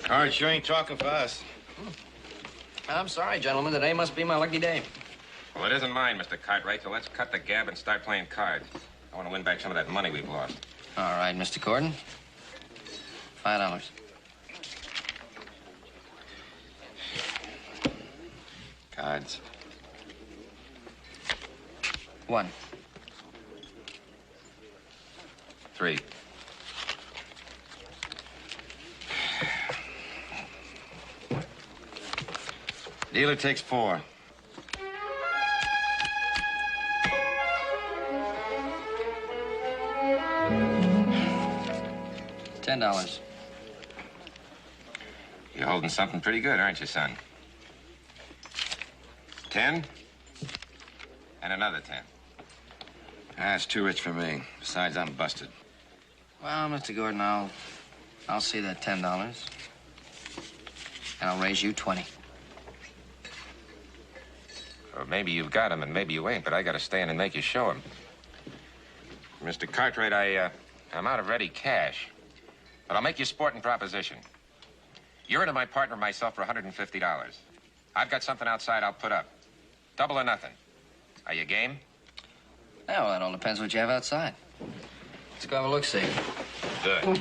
Cards sure ain't talking for us. I'm sorry, gentlemen. Today must be my lucky day. Well, it isn't mine, Mr. Cartwright, so let's cut the gab and start playing cards. I want to win back some of that money we've lost. All right, Mr. Corden. $5. Cards. 1. 3. Dealer takes 4. $10. You're holding something pretty good, aren't you, son? 10. And another 10. That's too rich for me. Besides, I'm busted. Well, Mr. Gordon, I'll see that $10. And I'll raise you 20. Or maybe you've got him and maybe you ain't, but I gotta stand and make you show him. Mr. Cartwright, I'm out of ready cash. But I'll make you a sporting proposition. You're into my partner and myself for $150. I've got something outside I'll put up. Double or nothing. Are you game? Yeah, well, that all depends what you have outside. Let's go have a look-see. Good.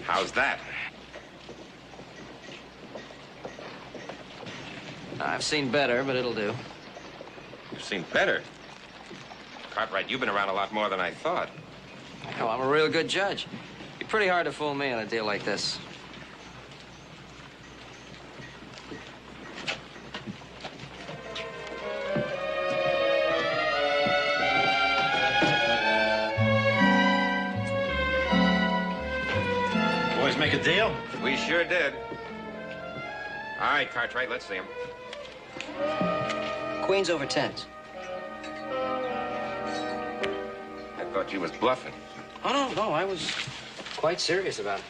How's that? I've seen better, but it'll do. You've seen better. Cartwright, you've been around a lot more than I thought. Oh, I'm a real good judge. It'd be pretty hard to fool me on a deal like this. Boys make a deal? We sure did. All right, Cartwright, let's see him. Queens over 10s. I thought you was bluffing. Oh, no, I was quite serious about it.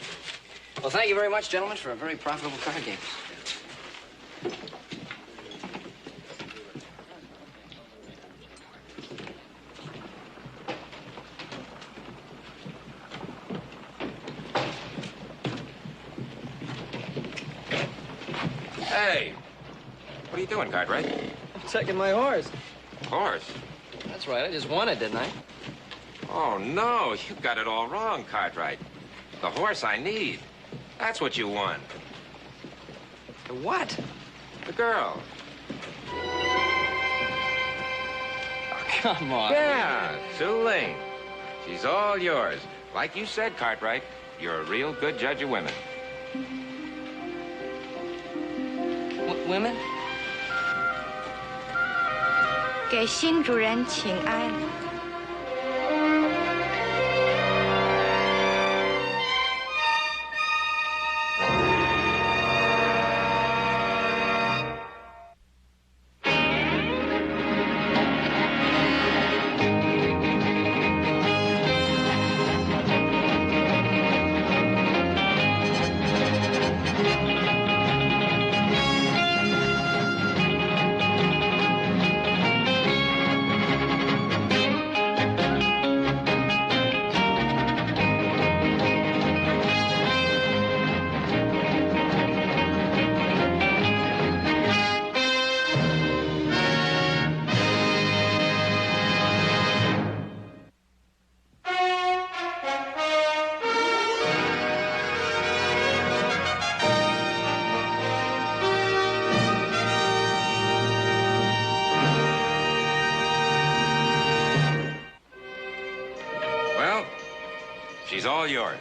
Well, thank you very much, gentlemen, for a very profitable card game. Hey, what are you doing, Cartwright? I'm checking my horse. Horse? That's right, I just won it, didn't I? Oh, no, you got it all wrong, Cartwright. The horse I need. That's what you won. The what? The girl. Oh, come on. Yeah, Sue Ling. She's all yours. Like you said, Cartwright, you're a real good judge of women. Women? 给新主人请安。She's all yours.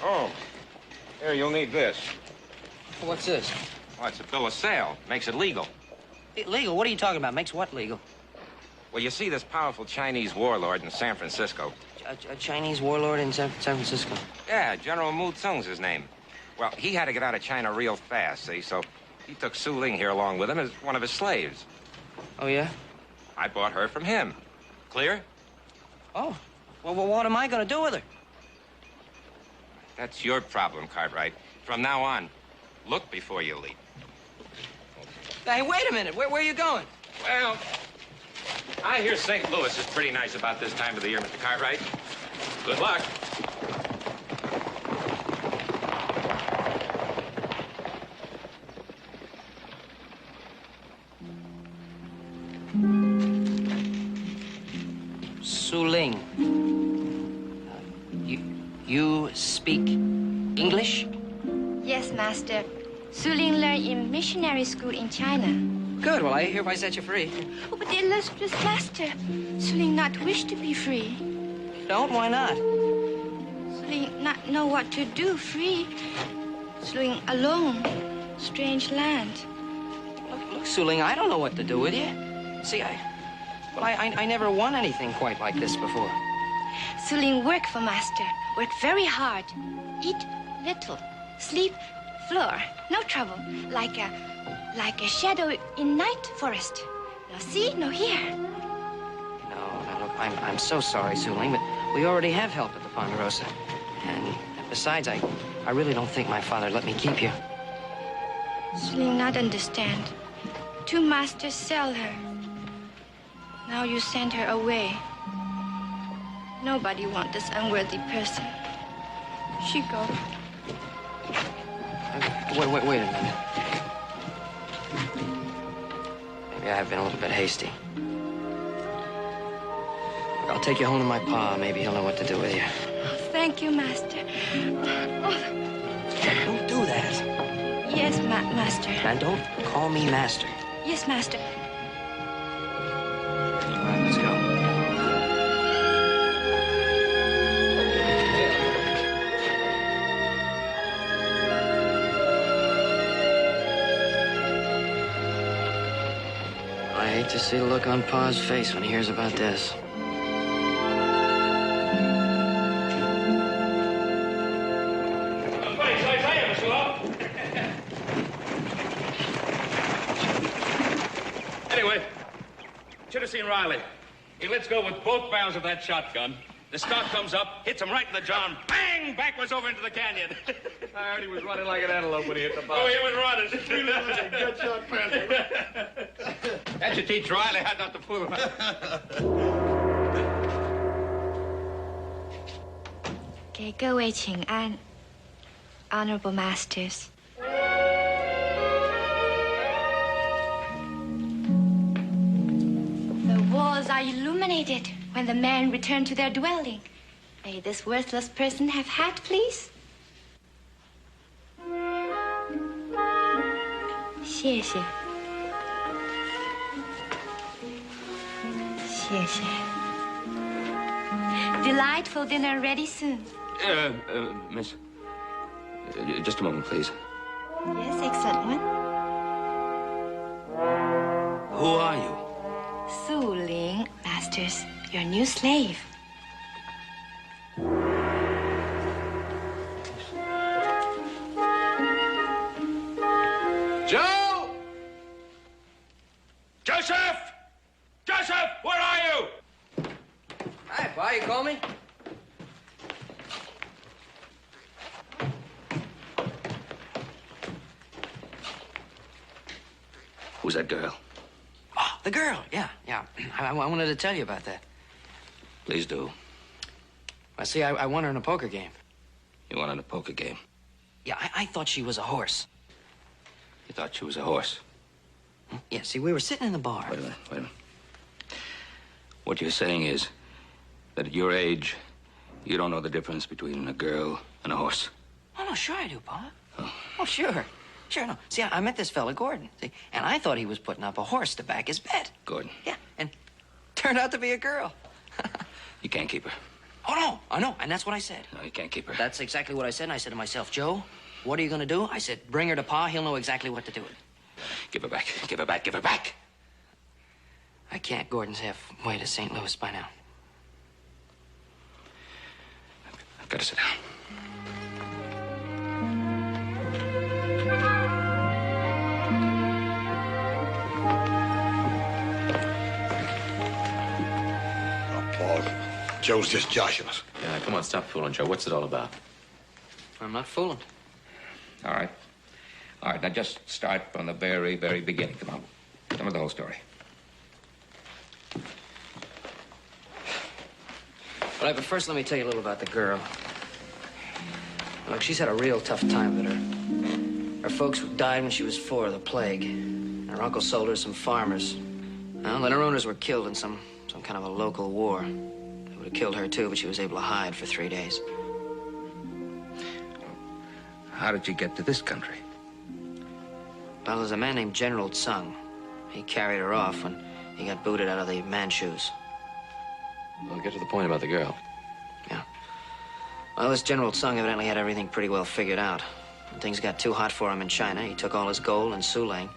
Oh, here, you'll need this. What's this? Oh, it's a bill of sale. Makes it legal. Legal? What are you talking about? Makes what legal? Well, you see this powerful Chinese warlord in San Francisco. A Chinese warlord in San Francisco? Yeah, General Mu Tsung's his name. Well, he had to get out of China real fast, see? So he took Su Ling here along with him as one of his slaves. Oh, yeah? I bought her from him. Clear? Oh. Well, what am I going to do with her? That's your problem, Cartwright. From now on, look before you leap. Hey, wait a minute. Where are you going? Well, I hear St. Louis is pretty nice about this time of the year, Mr. Cartwright. Good luck. Suling. You speak English? Yes, Master. Suling learned in missionary school in China. Good. Well, I hereby set you free. Oh, but the illustrious Master, Suling not wish to be free. Don't? Why not? Suling not know what to do free. Suling alone, strange land. Look, Suling, I don't know what to do with you. See, I never won anything quite like this before. Suling work for Master, work very hard, eat little, sleep floor, no trouble, like a shadow in night forest. No see, no hear. No, look, I'm so sorry, Suling, but we already have help at the Ponderosa. And besides, I really don't think my father let me keep you. Suling not understand. Two masters sell her. Now you send her away. Nobody want this unworthy person. She go. Wait a minute. Maybe I have been a little bit hasty. I'll take you home to my pa. Maybe he'll know what to do with you. Thank you, Master. Oh. Don't do that. Yes, Master. And don't call me Master. Yes, Master. All right, let's go. I hate to see the look on Pa's face when he hears about this. Anyway, should have seen Riley. He lets go with both barrels of that shotgun. The stock comes up, hits him right in the jaw, and bang! Backwards over into the canyon. I heard he was running like an antelope when he hit the bottom. Oh, he was running. He was a good shot panther. That should teach Riley how not to fool him. Honorable Masters. The walls are illuminated when the men return to their dwelling. May this worthless person have hat, please? 谢谢。谢谢。Delightful dinner ready soon. Miss. Just a moment, please. Yes, excellent one. Who are you? Su Ling, Masters, your new slave. Joe! Joseph! Joseph, where are you? Hi, Pa, you call me? Who's that girl? Oh, the girl, yeah. I wanted to tell you about that. Please do. Well, see, I won her in a poker game. You won in a poker game. Yeah, I thought she was a horse. You thought she was a horse. Yeah, see, we were sitting in the bar. Wait a minute. What you're saying is that at your age, you don't know the difference between a girl and a horse. Oh, no, sure I do, Pa. Oh, sure. Sure, no. See, I met this fella, Gordon, see, and I thought he was putting up a horse to back his bet. Gordon. Yeah, and turned out to be a girl. You can't keep her. Oh, no, I know, and that's what I said. No, you can't keep her. That's exactly what I said, and I said to myself, Joe, what are you going to do? I said, bring her to Pa. He'll know exactly what to do with it. Give her back. Give her back. Give her back. I can't. Gordon's halfway to St. Louis by now. I've got to sit down. Oh, Paul, Joe's just joshing us. Yeah, come on, stop fooling, Joe. What's it all about? I'm not fooling. All right. All right, now just start from the very, very beginning. Come on. Tell me the whole story. All right, but first let me tell you a little about the girl. Look, she's had a real tough time of it. Her folks died when she was 4 of the plague. Her uncle sold her to some farmers. Well, then her owners were killed in some kind of a local war. They would have killed her, too, but she was able to hide for 3 days. How did you get to this country? Well, there's a man named General Tsang. He carried her off when he got booted out of the Manchus. Well, get to the point about the girl. Yeah. Well, this General Tsang evidently had everything pretty well figured out. When things got too hot for him in China, he took all his gold and Sulang,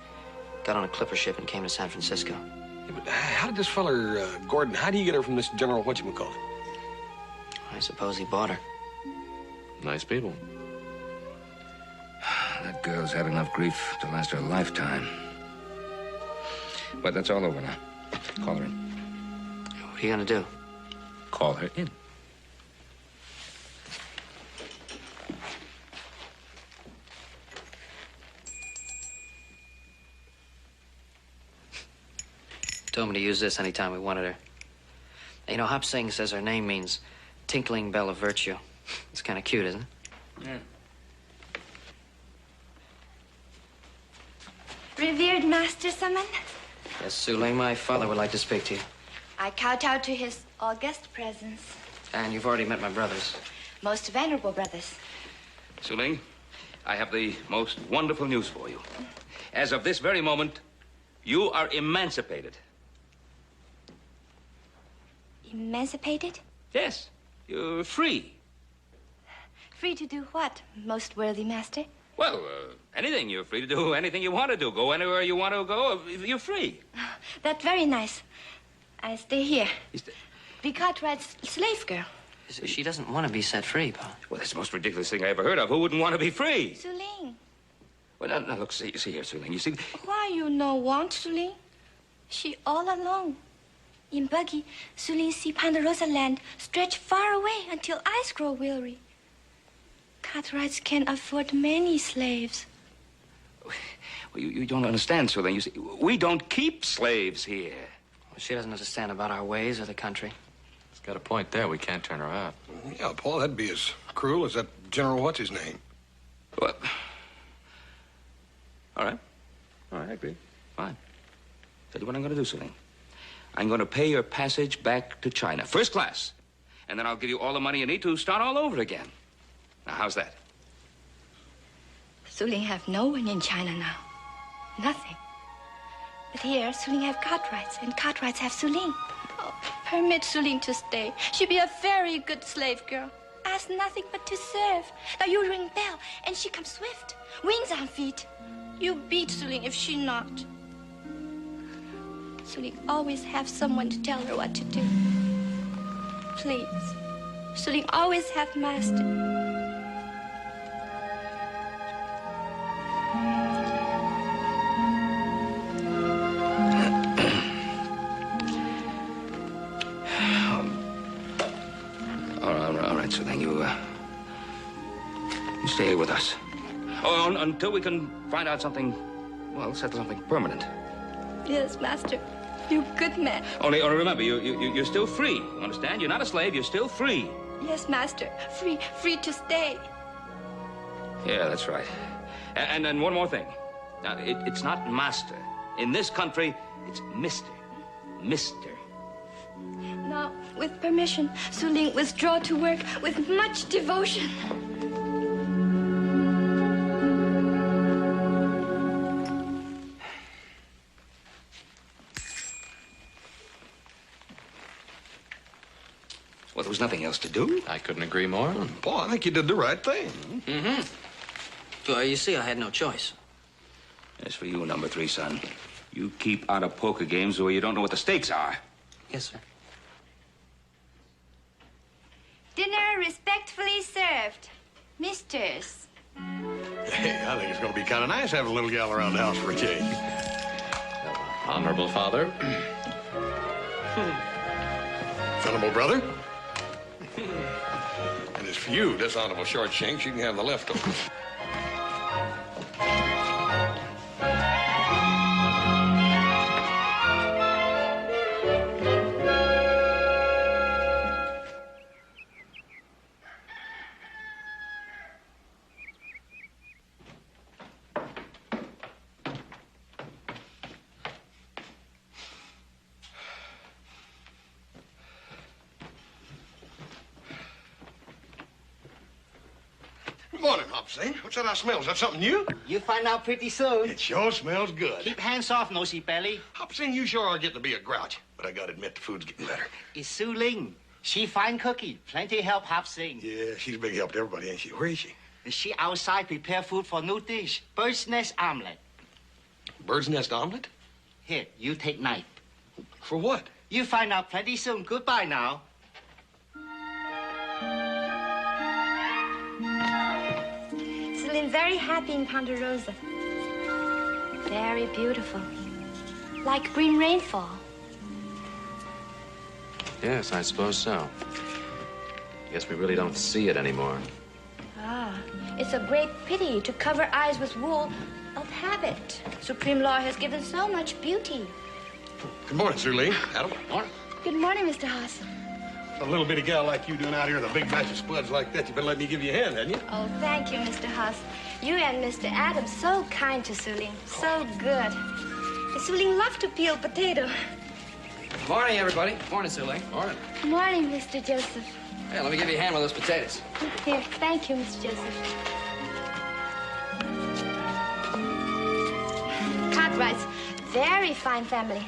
got on a clipper ship and came to San Francisco. Yeah, but how did this feller, Gordon, how do you get her from this general whatchamacallit? I suppose he bought her. Nice people. That girl's had enough grief to last her a lifetime. But that's all over now. Call her in. What are you gonna do? Call her in. Told me to use this anytime we wanted her. You know, Hop Sing says her name means tinkling bell of virtue. It's kind of cute, isn't it? Yeah. Revered Master Summon, Yes, Sulang, my father would like to speak to you. I kowtow to his august presence. And you've already met my brothers. Most venerable brothers. Suling, I have the most wonderful news for you. As of this very moment, you are emancipated. Emancipated? Yes, you're free. Free to do what, most worthy master? Well, anything. You're free to do anything you want to do. Go anywhere you want to go. You're free. That's very nice. I stay here. You stay- Be Cartwright's slave girl. She doesn't want to be set free, Pa. Well, that's the most ridiculous thing I ever heard of. Who wouldn't want to be free? Suling, Well, now look, see here, Suling. You see, why you no want Suling? She all alone. In buggy, Suling see Ponderosa land stretch far away until eyes grow weary. Cartwrights can afford many slaves. well, you don't understand, Suling. You see, we don't keep slaves here. Well, she doesn't understand about our ways or the country. He's got a point there. We can't turn her out. Yeah, Paul, that'd be as cruel as that General what's-his-name. Well, all right, I agree. Fine. Tell you what I'm going to do, Suling. I'm going to pay your passage back to China, first class. And then I'll give you all the money you need to start all over again. Now, how's that? Suling have no one in China now. Nothing. But here, Suling have Cartwrights, and Cartwrights have Suling. Oh, permit Suling to stay. She be a very good slave girl. Ask nothing but to serve. Now you ring bell, and she come swift. Wings on feet. You beat Suling if she not. Suling always have someone to tell her what to do. Please. Suling always have master. All right, Suling, you stay here with us. Oh, until we can find out something, well, settle something permanent. Yes, master. You good man. Only remember, you're still free. You understand? You're not a slave. You're still free. Yes, master. Free to stay. Yeah, that's right. And one more thing. Now, it's not master. In this country, it's mister. Mister. Now, with permission, Suling withdraw to work with much devotion. Well, there was nothing else to do. I couldn't agree more. Paul, I think you did the right thing. Well, you see, I had no choice. As for you, number 3, son, you keep out of poker games where you don't know what the stakes are. Yes, sir. Dinner respectfully served. Misters. Hey, I think it's going to be kind of nice having a little gal around the house for a change. Honorable father. Venerable brother. And is for you, this honorable short shanks. You can have the leftovers. Good morning, Hopsing. What's that I smell? Is that something new? You find out pretty soon. It sure smells good. Keep hands off, nosy belly. Hopsing, you sure are getting to be a grouch. But I gotta admit, the food's getting better. It's Su Ling. She fine cookie. Plenty help Hop Sing. Yeah, she's a big help to everybody, ain't she? Where is she? She outside prepare food for new dish. Bird's nest omelet. Bird's nest omelet? Here, you take knife. For what? You find out plenty soon. Goodbye now. Celine, very happy in Ponderosa. Very beautiful. Like green rainfall. Yes, I suppose so. Guess we really don't see it anymore. Ah, it's a great pity to cover eyes with wool of habit. Supreme Law has given so much beauty. Good morning, Sir Lee. Adam. Morning. Good morning, Mr. Haas. A little bitty gal like you doing out here with a big batch of spuds like that, you better let me give you a hand, hadn't you? Oh, thank you, Mr. Haas. You and Mr. Adams so kind to Suling. So good. Suling loved to peel potato. Morning, everybody. Morning, Sue. Morning. Good morning, Mr. Joseph. Hey, let me give you a hand with those potatoes. Here, thank you, Mr. Joseph. Cartwrights, very fine family.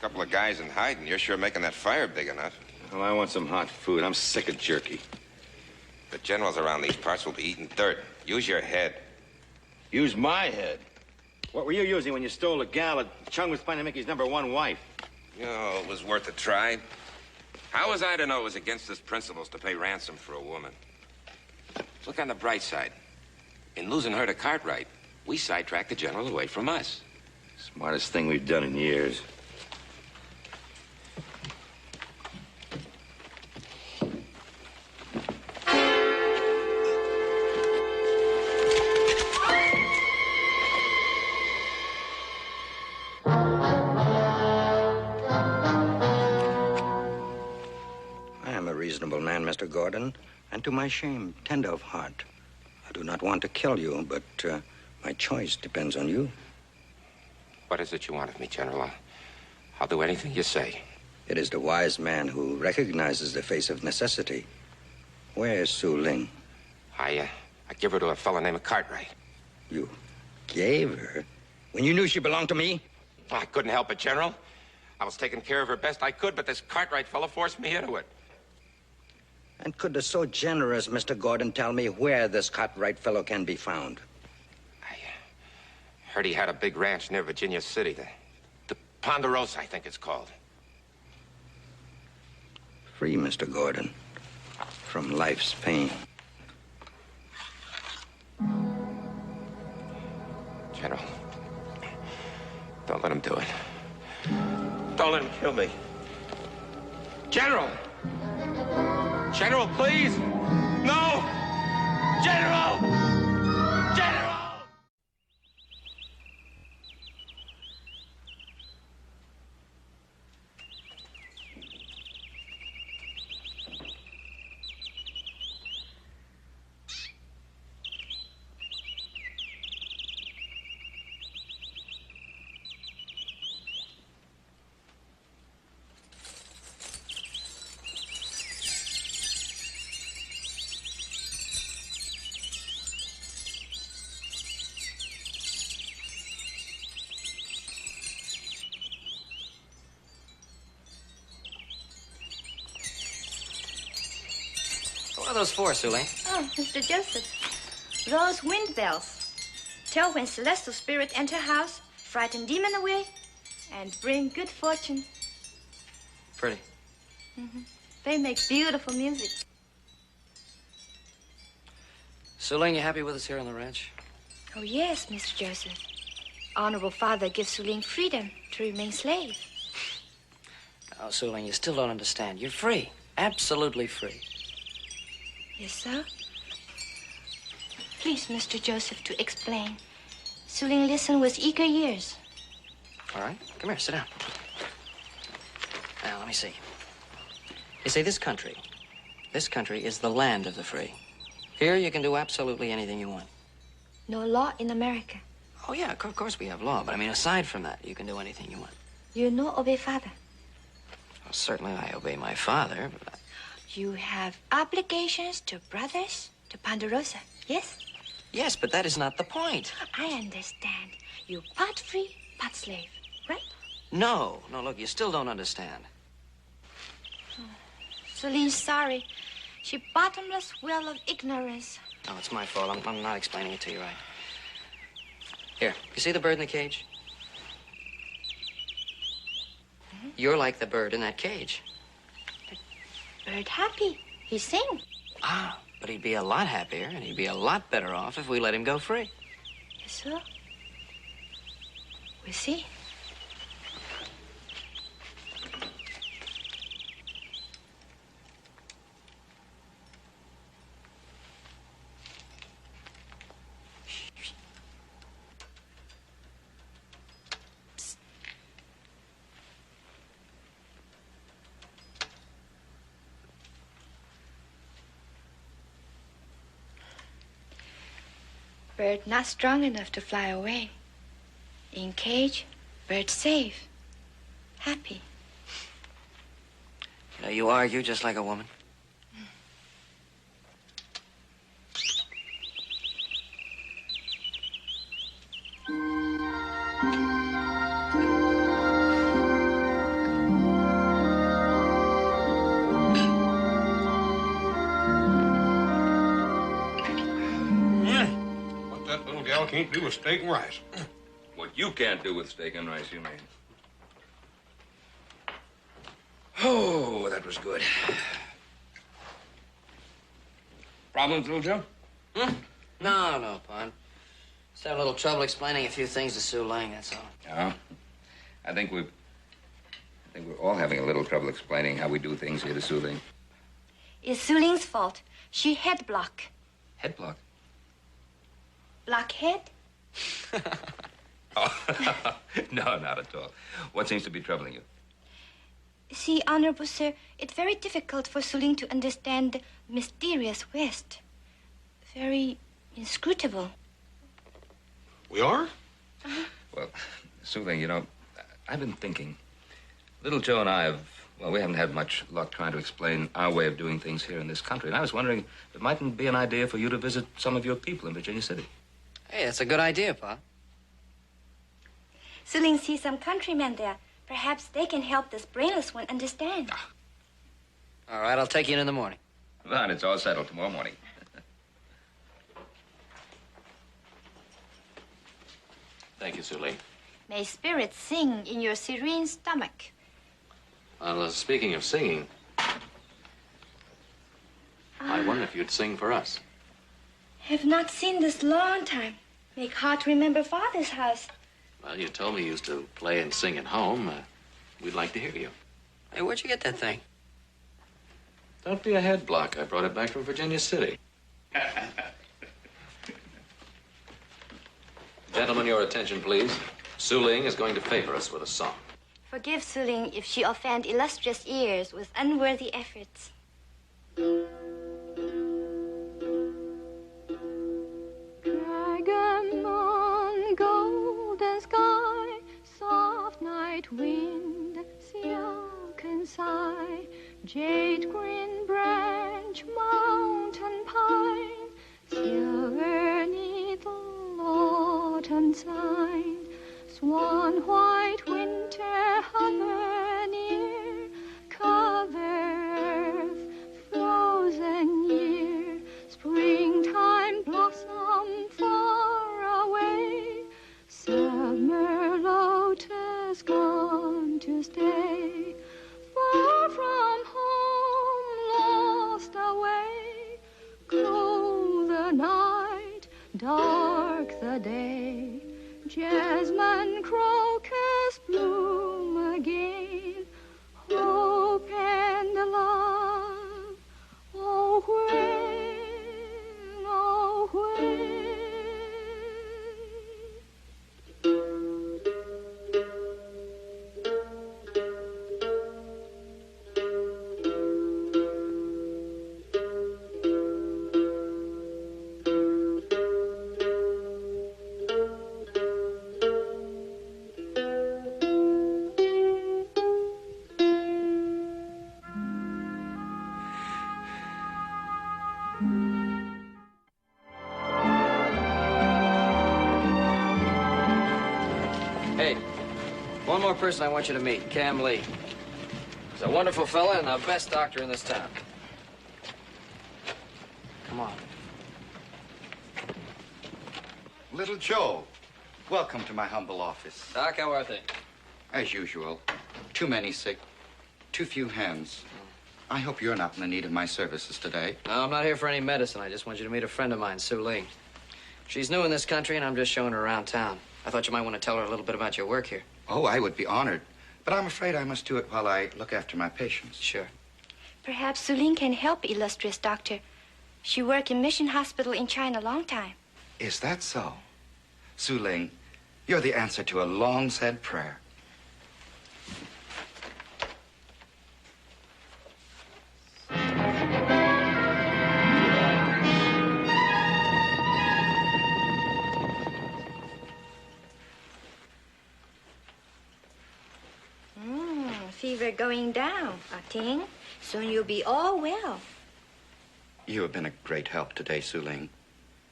Couple of guys in hiding. You're sure making that fire big enough. Well, I want some hot food. I'm sick of jerky. The generals around these parts will be eating dirt. Use your head. Use my head? What were you using when you stole a gal that Chung was planning to make his #1 wife? You know, it was worth a try. How was I to know it was against his principles to pay ransom for a woman? Look on the bright side. In losing her to Cartwright, we sidetracked the general away from us. Smartest thing we've done in years. Man, Mr. Gordon, and to my shame, tender of heart. I do not want to kill you, but my choice depends on you. What is it you want of me, General? I'll do anything you say. It is the wise man who recognizes the face of necessity. Where is Su Ling? I give her to a fellow named Cartwright. You gave her? When you knew she belonged to me? I couldn't help it, General. I was taking care of her best I could, but this Cartwright fellow forced me into it. And could the so generous Mr. Gordon tell me where this Cartwright fellow can be found? I heard he had a big ranch near Virginia City. The Ponderosa, I think it's called. Free Mr. Gordon from life's pain. General, don't let him do it. Don't let him kill me. General! General, please! No! General! General! What are those for, Sue? Oh, Mr. Joseph, those wind bells. Tell when celestial spirit enter house, frighten demon away, and bring good fortune. Pretty. They make beautiful music. Suling, you happy with us here on the ranch? Oh, yes, Mr. Joseph. Honorable father gives Suling freedom to remain slave. Oh, Suling, you still don't understand. You're free. Absolutely free. Yes, sir? Please, Mr. Joseph, to explain. Suling listened with eager ears. All right, come here, sit down. Now, let me see. You see, this country is the land of the free. Here you can do absolutely anything you want. No law in America. Oh, yeah, of course we have law, but I mean, aside from that, you can do anything you want. You no obey father. Well, certainly I obey my father, but You have obligations to brothers, to Ponderosa, yes? Yes, but that is not the point. I understand. You part free, part slave, right? No, look, you still don't understand. Suling's sorry. She bottomless well of ignorance. No, it's my fault. I'm not explaining it to you right. Here, you see the bird in the cage? You're like the bird in that cage. Bird happy. He sing. Ah, but he'd be a lot happier and he'd be a lot better off if we let him go free. Yes, sir. We see. Bird not strong enough to fly away. In cage, bird safe. Happy. You know, you argue just like a woman. What that little gal can't do with steak and rice. What you can't do with steak and rice, you mean? Oh, that was good. Problems, little Joe? No, Pon. Just having a little trouble explaining a few things to Sue Lang, that's all. No. I think we're all having a little trouble explaining how we do things here to Sue Ling. It's Suling's fault. She head block. Head block. Blockhead? Oh, no, not at all. What seems to be troubling you? See, Honorable Sir, it's very difficult for Suling to understand the mysterious West. Very inscrutable. We are? Well, Sue Ling, you know, I've been thinking. Little Joe and I we haven't had much luck trying to explain our way of doing things here in this country. And I was wondering if it mightn't be an idea for you to visit some of your people in Virginia City. Hey, that's a good idea, Pa. Suling sees some countrymen there. Perhaps they can help this brainless one understand. All right, I'll take you in the morning. Fine, it's all settled tomorrow morning. Thank you, Sue Ling. May spirits sing in your serene stomach. Well, speaking of singing, I wonder if you'd sing for us. Have not seen this long time. Make hard to remember father's house. Well, you told me you used to play and sing at home. We'd like to hear you. Hey, where'd you get that thing? Don't be a head block. I brought it back from Virginia City. Gentlemen, your attention, please. Sue Ling is going to favor us with a song. Forgive Suling if she offend illustrious ears with unworthy efforts. Dragon moon, golden sky, soft night wind, silken sigh, jade green branch, mountain pine, silver needle, autumn sign, swan white winter hover near, cover earth, frozen year, springtime blossom far away. Christmas Day. Far from home, lost away, cold the night, dark the day. Jasmine, crocus bloom again, hope and love. Oh, when, oh, when. Hey, one more person I want you to meet, Cam Lee. He's a wonderful fella and the best doctor in this town. Come on. Little Joe, welcome to my humble office. Doc, how are things? As usual, too many sick, too few hands. I hope you're not in the need of my services today. No, I'm not here for any medicine. I just want you to meet a friend of mine, Sue Lee. She's new in this country, and I'm just showing her around town. I thought you might want to tell her a little bit about your work here. Oh, I would be honored. But I'm afraid I must do it while I look after my patients. Sure. Perhaps Su Ling can help, illustrious doctor. She worked in mission hospital in China a long time. Is that so? Su Ling, you're the answer to a long-said prayer. Fever going down, I think. Soon you'll be all well. You have been a great help today, Su Ling.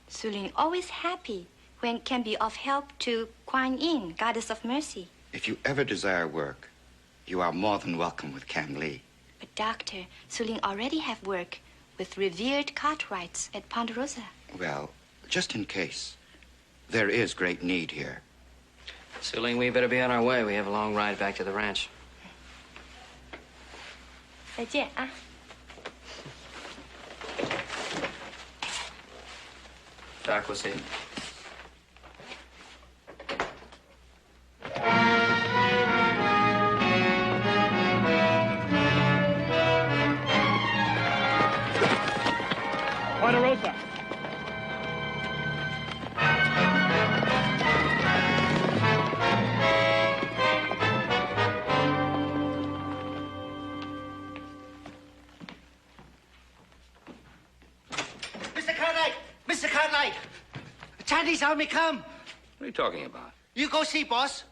Su Ling always happy when can be of help to Kuan Yin, goddess of mercy. If you ever desire work, you are more than welcome with Cam Lee. But doctor, Su Ling already have work with revered Cartwrights at Ponderosa. Well, just in case, there is great need here. Su Ling, we better be on our way. We have a long ride back to the ranch. 再见啊。Doc, we'll see you. Ponderosa. Mr. Cartwright! The Chinese army come! What are you talking about? You go see, boss.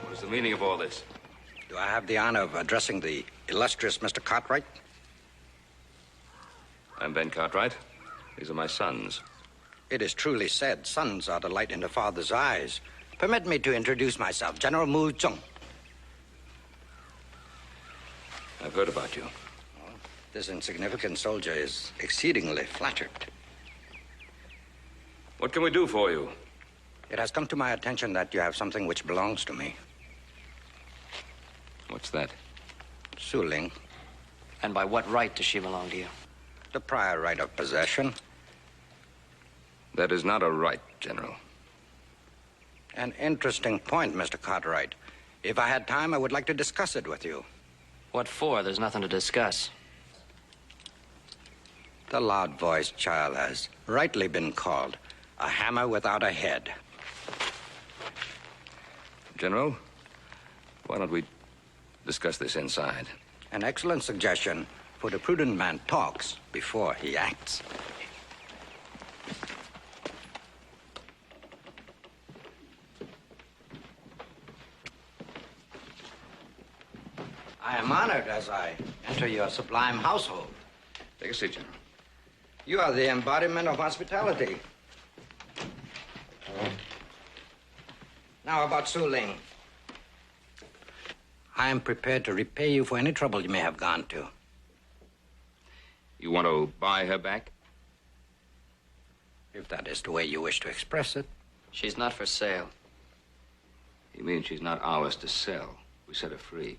What is the meaning of all this? Do I have the honor of addressing the illustrious Mr. Cartwright? I'm Ben Cartwright. These are my sons. It is truly said, sons are the light in the father's eyes. Permit me to introduce myself, General Mu Zhong. I've heard about you. This insignificant soldier is exceedingly flattered. What can we do for you? It has come to my attention that you have something which belongs to me. What's that? Su Ling. And by what right does she belong to you? The prior right of possession. That is not a right, General. An interesting point, Mr. Cartwright. If I had time, I would like to discuss it with you. What for? There's nothing to discuss. The loud-voiced child has rightly been called a hammer without a head. General, why don't we discuss this inside? An excellent suggestion, for the prudent man talks before he acts. I am honored as I enter your sublime household. Take a seat, General. You are the embodiment of hospitality. Now about Su Ling. I am prepared to repay you for any trouble you may have gone to. You want to buy her back? If that is the way you wish to express it. She's not for sale. You mean she's not ours to sell? We set her free.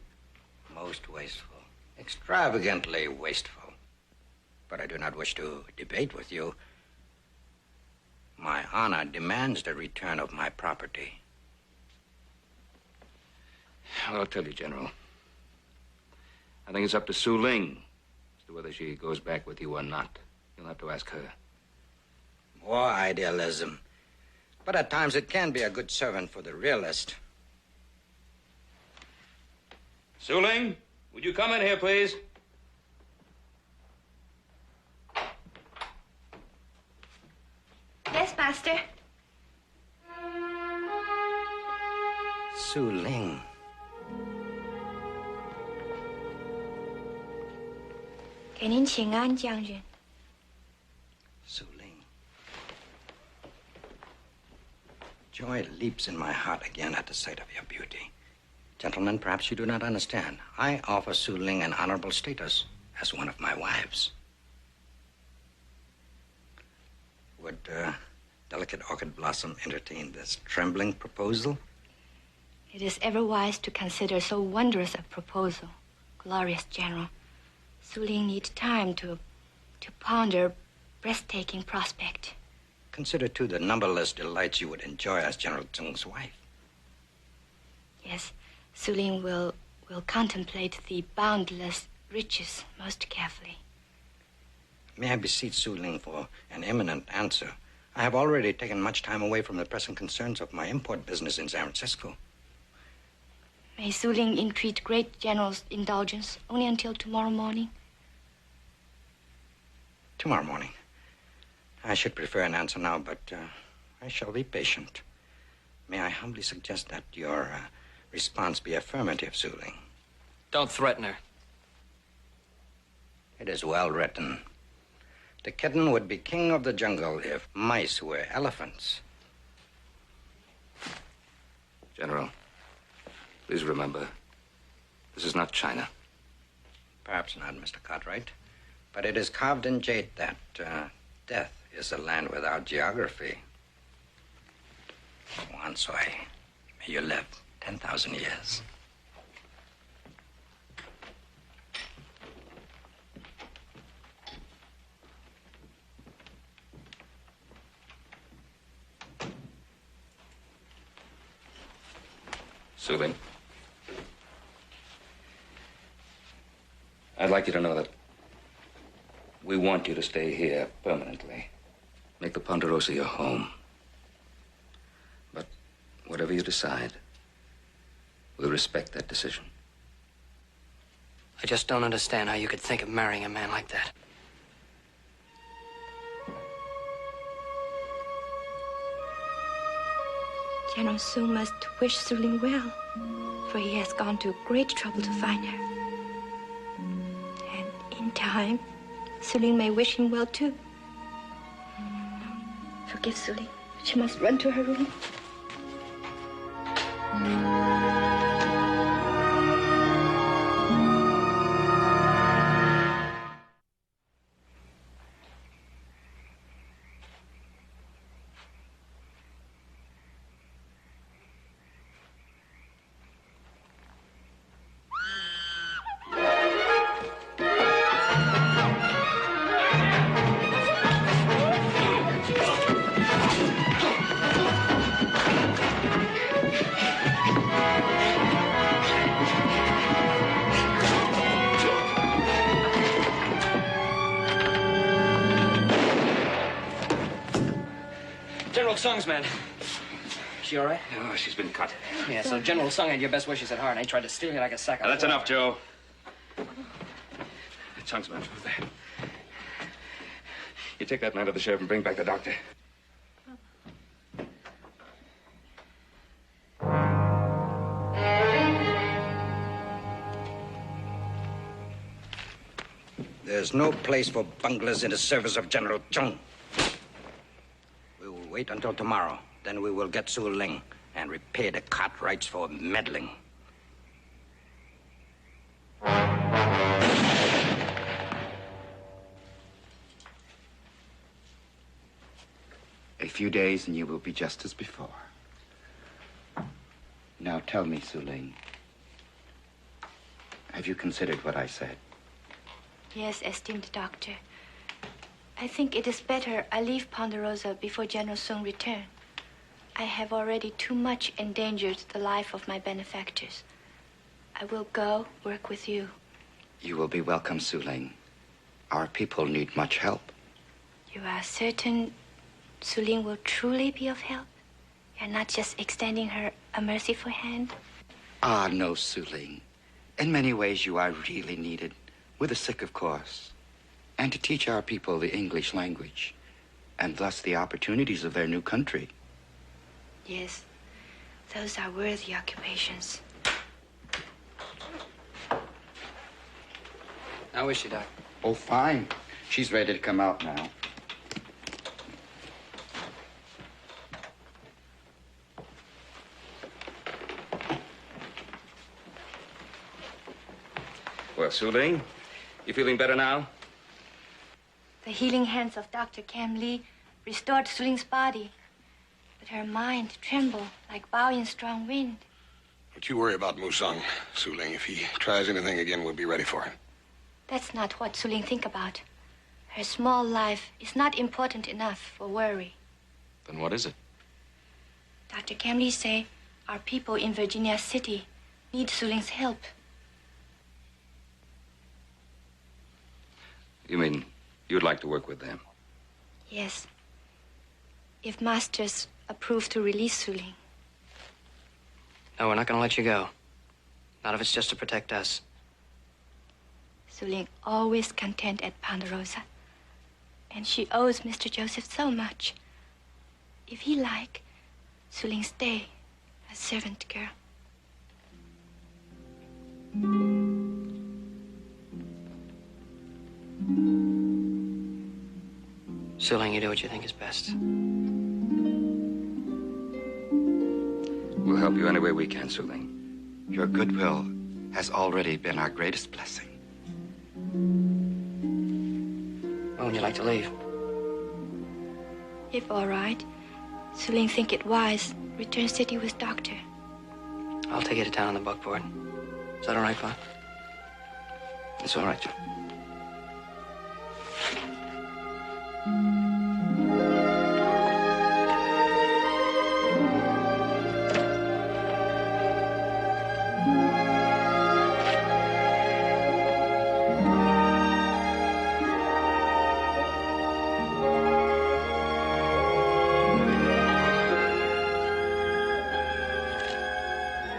Most wasteful. Extravagantly wasteful. But I do not wish to debate with you. My honor demands the return of my property. Well, I'll tell you, General. I think it's up to Su Ling as to whether she goes back with you or not. You'll have to ask her. More idealism. But at times it can be a good servant for the realist. Su Ling, would you come in here, please? Yes, Master. Su Ling.给您请安，将军。 Su Ling. Joy leaps in my heart again at the sight of your beauty. Gentlemen, perhaps you do not understand. I offer Su Ling an honorable status as one of my wives. Would delicate orchid blossom entertain this trembling proposal? It is ever wise to consider so wondrous a proposal, glorious General. Su Ling needs time to ponder breathtaking prospect. Consider, too, the numberless delights you would enjoy as General Zheng's wife. Yes, Su Ling will contemplate the boundless riches most carefully. May I beseech Su Ling for an imminent answer? I have already taken much time away from the pressing concerns of my import business in San Francisco. May Su Ling entreat great General's indulgence only until tomorrow morning? Tomorrow morning. I should prefer an answer now, but I shall be patient. May I humbly suggest that your response be affirmative, Su Ling? Don't threaten her. It is well written. The kitten would be king of the jungle if mice were elephants. General, please remember, this is not China. Perhaps not, Mr. Cartwright. But it is carved in jade that death is a land without geography. Wansoy, may you live 10,000 years. Su Ling, I'd like you to know that we want you to stay here permanently. Make the Ponderosa your home. But whatever you decide, we'll respect that decision. I just don't understand how you could think of marrying a man like that. General Su must wish Su Ling well, for he has gone to great trouble to find her. And in time, Su Ling may wish him well too. Forgive Su Ling. She must run to her room. General Sung's man. She all right? Oh, she's been cut. Yeah, so General Sung had your best wishes at heart, and he tried to steal you like a sack of... That's enough, Joe. Chung's man was there. You take that man to the sheriff and bring back the doctor. There's no place for bunglers in the service of General Chung. We will wait until tomorrow. Then we will get Su Ling and repay the Cartwrights for meddling. few days and you will be just as before. Now tell me, Suling, have you considered what I said? Yes, esteemed doctor. I think it is better I leave Ponderosa before General Sung return. I have already too much endangered the life of my benefactors. I will go work with you. You will be welcome, Suling. Our people need much help. You are certain Suling will truly be of help? You're not just extending her a merciful hand? Ah, no, Suling. In many ways, you are really needed. With the sick, of course. And to teach our people the English language, and thus the opportunities of their new country. Yes, those are worthy occupations. How is she, Doc? Oh, fine. She's ready to come out now. Well, Suling, you feeling better now? The healing hands of Dr. Kam Lee restored Suling's body, but her mind trembled like bow in strong wind. Don't you worry about Musung, Suling. If he tries anything again, we'll be ready for him. That's not what Suling think about. Her small life is not important enough for worry. Then what is it? Dr. Kam Lee say our people in Virginia City need Suling's help. You mean you'd like to work with them? Yes. If masters approve to release Suling. No, we're not going to let you go. Not if it's just to protect us. Suling always content at Ponderosa. And she owes Mr. Joseph so much. If he like, Suling stay as servant girl. Suling, you do what you think is best. We'll help you any way we can, Suling. Your goodwill has already been our greatest blessing. When would you like to leave? If all right, Suling think it wise, return city with doctor. I'll take you to town on the buckboard. Is that all right, Pa? It's all right, Joe.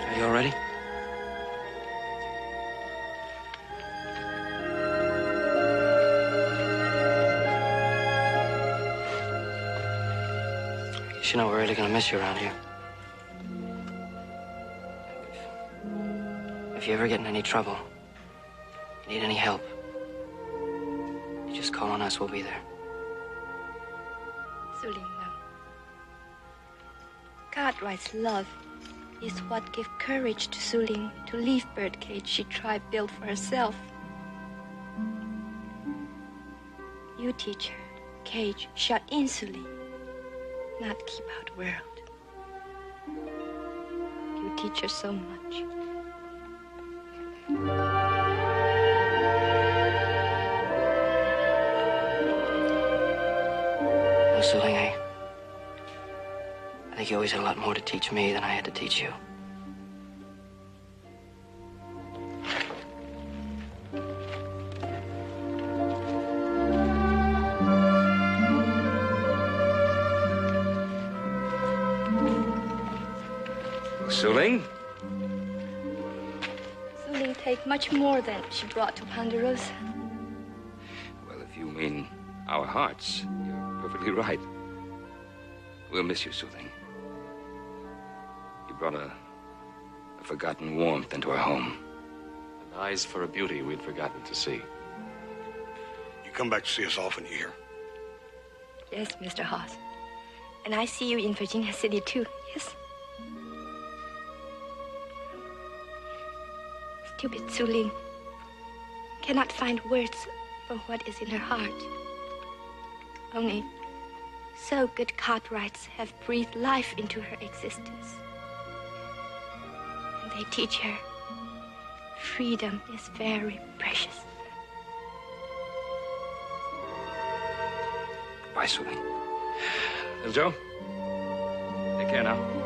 Are you all ready? You know we're really gonna miss you around here. If you ever get in any trouble, you need any help, you just call on us, we'll be there. Suling, no. Cartwright's love is what give courage to Suling to leave birdcage she tried build for herself. You teach her cage shut in Suling, not keep out world. You teach her so much. No, Suling, I think you always had a lot more to teach me than I had to teach you. Suling? Suling take much more than she brought to Ponderosa. Well, if you mean our hearts, you're perfectly right. We'll miss you, Suling. You brought a forgotten warmth into our home. An eyes for a beauty we'd forgotten to see. You come back to see us often, you hear? Yes, Mr. Haas. And I see you in Virginia City, too, yes? Stupid Suling cannot find words for what is in her heart. Only So good Cartwrights have breathed life into her existence. And they teach her freedom is very precious. Bye, Suling. Little Joe, take care now.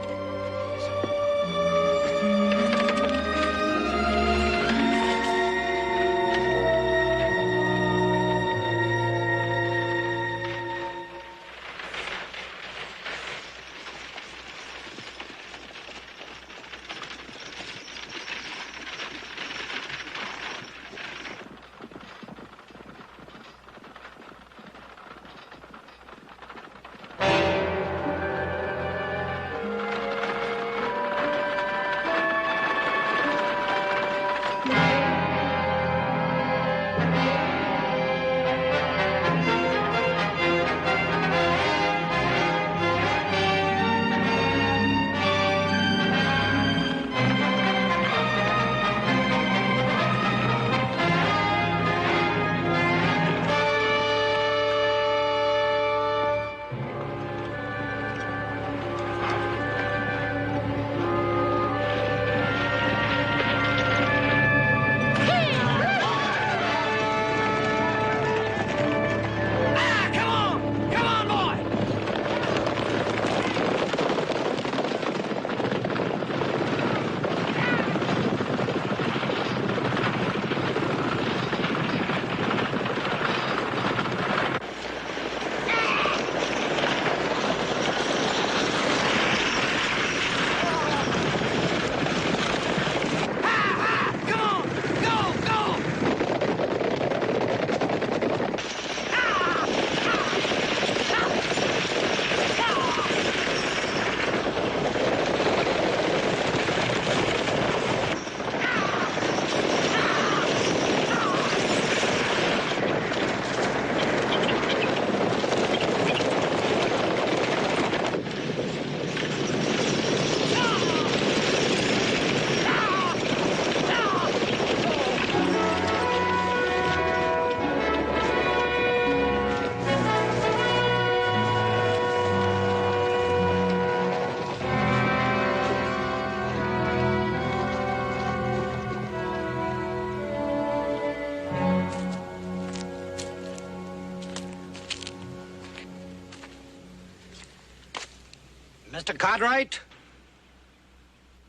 Mr. Cartwright?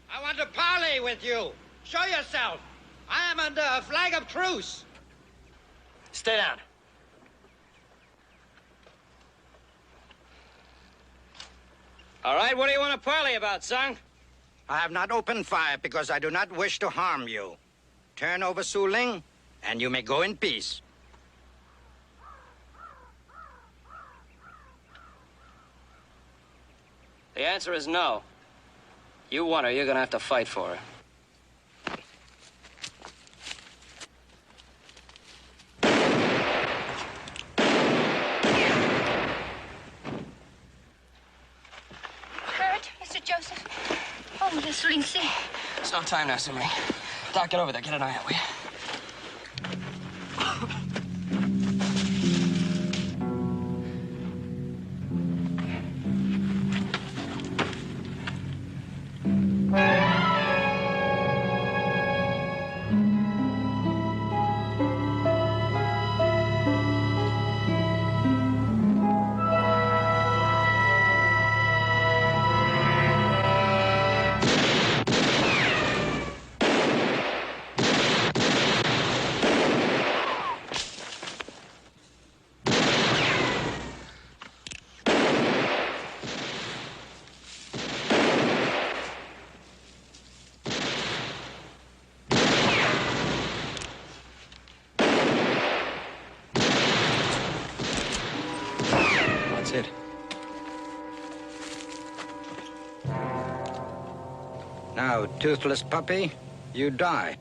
I want to parley with you. Show yourself. I am under a flag of truce. Stay down. All right, what do you want to parley about, son? I have not opened fire because I do not wish to harm you. Turn over Su Ling, and you may go in peace. The answer is no. You want her, you're gonna have to fight for her. Hurt, Mr. Joseph? Oh, Mr. Su Ling, see. It's no time now, Simri. Doc, get over there. Get an eye out, will you? That's it. Now, toothless puppy, you die.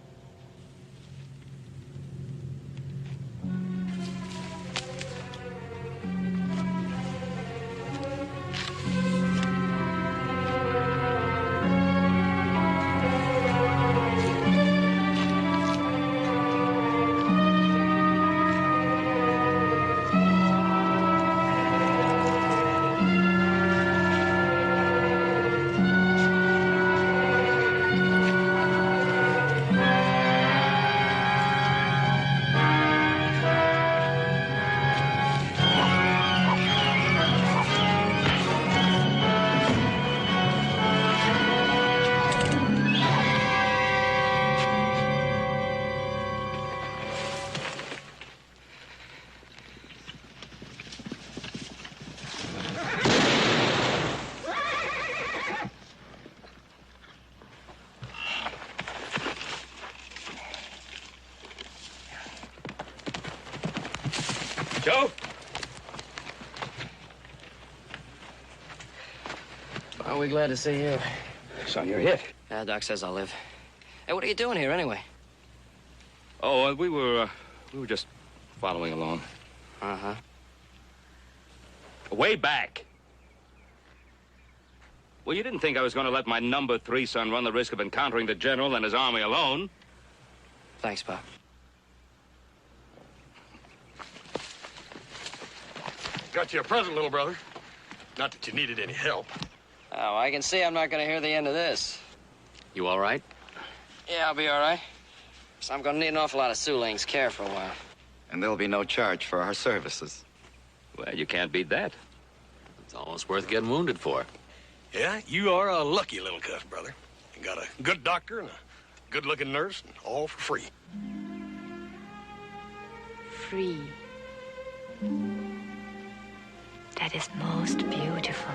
Joe? Are we glad to see you? Son, you're hit. Yeah, Doc says I'll live. Hey, what are you doing here anyway? Oh, we were just following along. Uh-huh. Way back. Well, you didn't think I was going to let my number 3 son run the risk of encountering the general and his army alone. Thanks, Pop. Got you a present, little brother. Not that you needed any help. Oh, I can see I'm not going to hear the end of this. You all right? Yeah, I'll be all right. So I'm going to need an awful lot of Suling's care for a while. And there'll be no charge for our services. Well, you can't beat that. It's almost worth getting wounded for. Yeah, you are a lucky little cuss, brother. You got a good doctor and a good-looking nurse, and all for free. Free. That is most beautiful.